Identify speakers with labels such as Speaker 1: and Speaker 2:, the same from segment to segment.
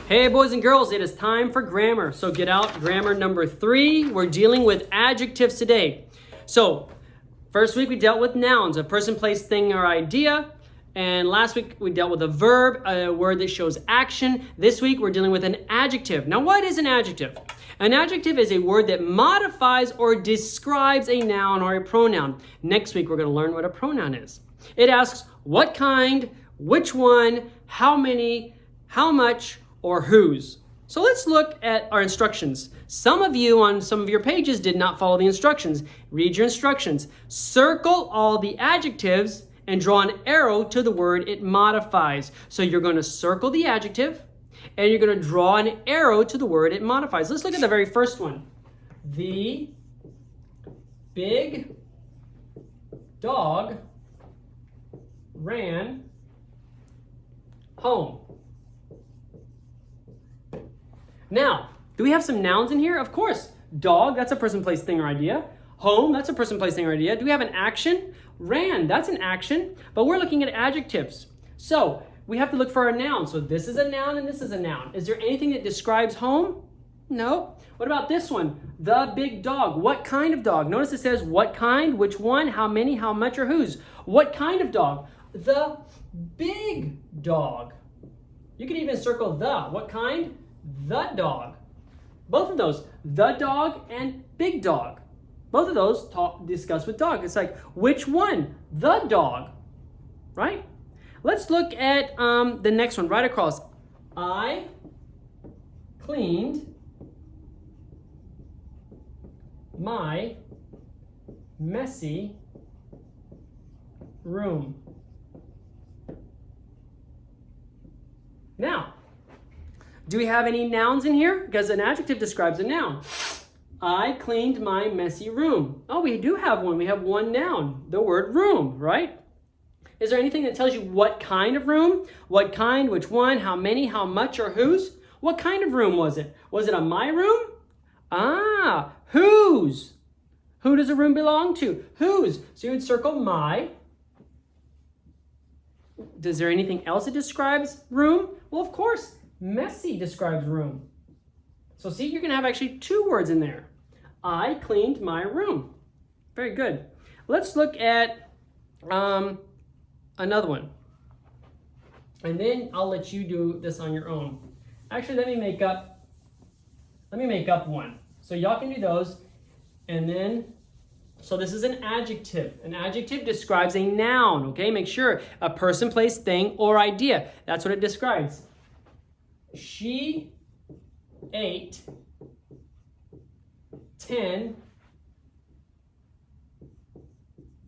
Speaker 1: Hey boys and girls, it is time for grammar. So get out grammar number 3. We're dealing with adjectives today. So first week we dealt with nouns, a person, place, thing, or idea. And last week we dealt with a verb, a word that shows action. This week we're dealing with an adjective. Now what is an adjective? An adjective is a word that modifies or describes a noun or a pronoun. Next week we're going to learn what a pronoun is. It asks what kind, which one, how many, how much, or whose. So let's look at our instructions. Some of you on some of your pages did not follow the instructions. Read your instructions. Circle all the adjectives and draw an arrow to the word it modifies. So you're going to circle the adjective and you're going to draw an arrow to the word it modifies. Let's look at the very first one. The big dog ran home. Now, do we have some nouns in here? Of course. Dog, that's a person, place, thing, or idea. Home, that's a person, place, thing, or idea. Do we have an action? Ran, that's an action. But we're looking at adjectives. So we have to look for a noun. So this is a noun and this is a noun. Is there anything that describes home? No. What about this one? The big dog. What kind of dog? Notice it says what kind, which one, how many, how much, or whose. What kind of dog? The big dog. You can even circle the. What kind? The dog. Both of those, the dog and big dog. Both of those discuss with dog. It's like, which one? The dog, right? Let's look at the next one right across. I cleaned my messy room. Now, do we have any nouns in here? Because an adjective describes a noun. I cleaned my messy room. Oh, we do have one. We have one noun, the word room, right? Is there anything that tells you what kind of room? What kind, which one, how many, how much, or whose? What kind of room was it? Was it a my room? Ah, whose? Who does a room belong to? Whose? So you would circle my. Is there anything else that describes room? Well, of course. Messy describes room. So see, you're going to have actually two words in there. I cleaned my room. Very good. Let's look at another one. And then I'll let you do this on your own. Actually, let me make up one. So y'all can do those. And then, so this is an adjective. An adjective describes a noun, okay? Make sure a person, place, thing, or idea. That's what it describes. She ate 10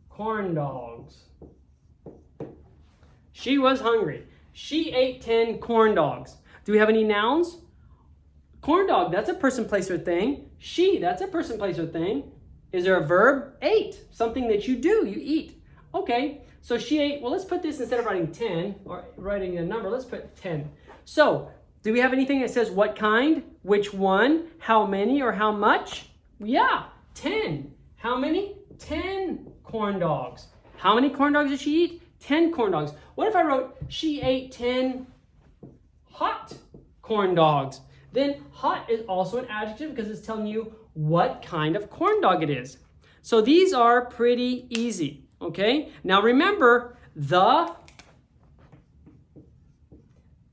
Speaker 1: corn dogs. She was hungry. She ate 10 corn dogs. Do we have any nouns? Corn dog, that's a person, place, or thing. She, that's a person, place, or thing. Is there a verb? Ate, something that you do, you eat. Okay, so she ate, well, let's put this, instead of writing 10, or writing a number, let's put 10. So, do we have anything that says what kind, which one, how many, or how much? Yeah, 10. How many? 10 corn dogs. How many corn dogs did she eat? 10 corn dogs. What if I wrote, she ate 10 hot corn dogs? Then hot is also an adjective because it's telling you what kind of corn dog it is. So these are pretty easy, okay? Now remember, the,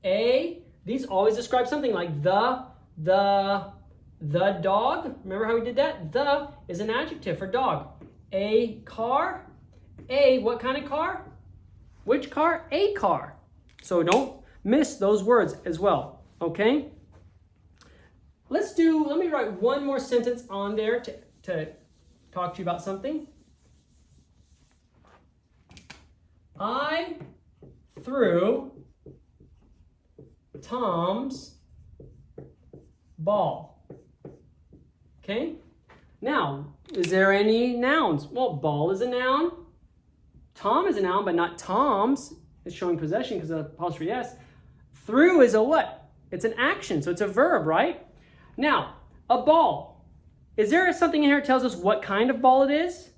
Speaker 1: a, these always describe something like the dog. Remember how we did that? The is an adjective for dog. A car. A, what kind of car? Which car? A car. So don't miss those words as well, okay? Let me write one more sentence on there to talk to you about something. I threw Tom's ball. Okay? Now, is there any nouns? Well, ball is a noun. Tom is a noun, but not Tom's. It's showing possession because of apostrophe S. Threw is a what? It's an action, so it's a verb, right? Now, a ball. Is there something in here that tells us what kind of ball it is?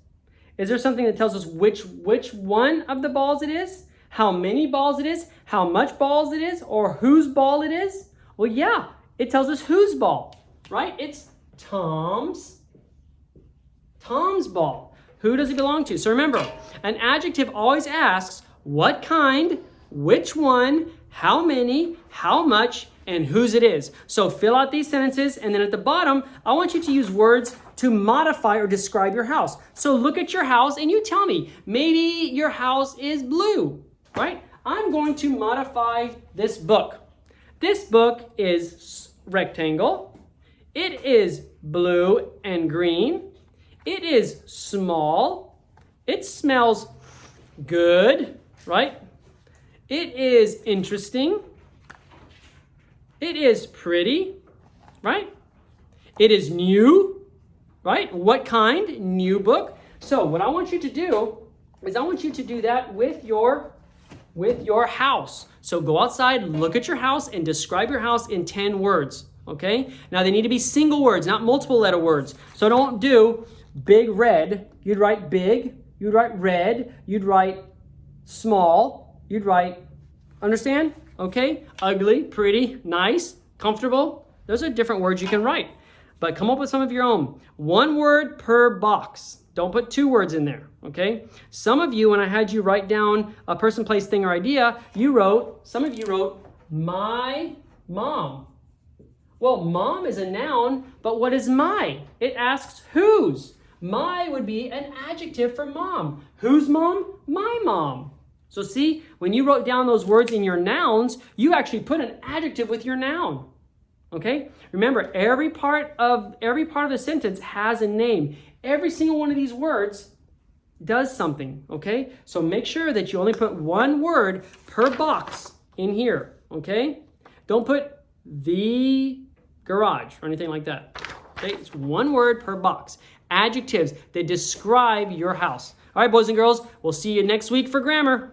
Speaker 1: Is there something that tells us which one of the balls it is? How many balls it is? How much balls it is? Or whose ball it is? Well, yeah, it tells us whose ball, right? It's Tom's ball. Who does it belong to? So remember, an adjective always asks what kind, which one, how many, how much, and whose it is. So fill out these sentences, and then at the bottom, I want you to use words to modify or describe your house. So look at your house and you tell me, maybe your house is blue, right? I'm going to modify this book. This book is rectangle. It is blue and green. It is small. It smells good, right? It is interesting. It is pretty, right? It is new, right? What kind? New book. So what I want you to do is I want you to do that with your house. So go outside, look at your house, and describe your house in 10 words, okay? Now they need to be single words, not multiple letter words. So don't do big red. You'd write big. You'd write red. You'd write small. You'd write, understand? Okay? Ugly, pretty, nice, comfortable. Those are different words you can write. But come up with some of your own. 1 word per box. Don't put 2 words in there, okay? Some of you, when I had you write down a person, place, thing, or idea, some of you wrote, my mom. Well, mom is a noun, but what is my? It asks whose. My would be an adjective for mom. Whose mom? My mom. So see, when you wrote down those words in your nouns, you actually put an adjective with your noun. Okay? Remember, every part of the sentence has a name. Every single one of these words does something, okay? So make sure that you only put 1 word per box in here, okay? Don't put the garage or anything like that. Okay? It's 1 word per box. Adjectives that describe your house. All right, boys and girls, we'll see you next week for grammar.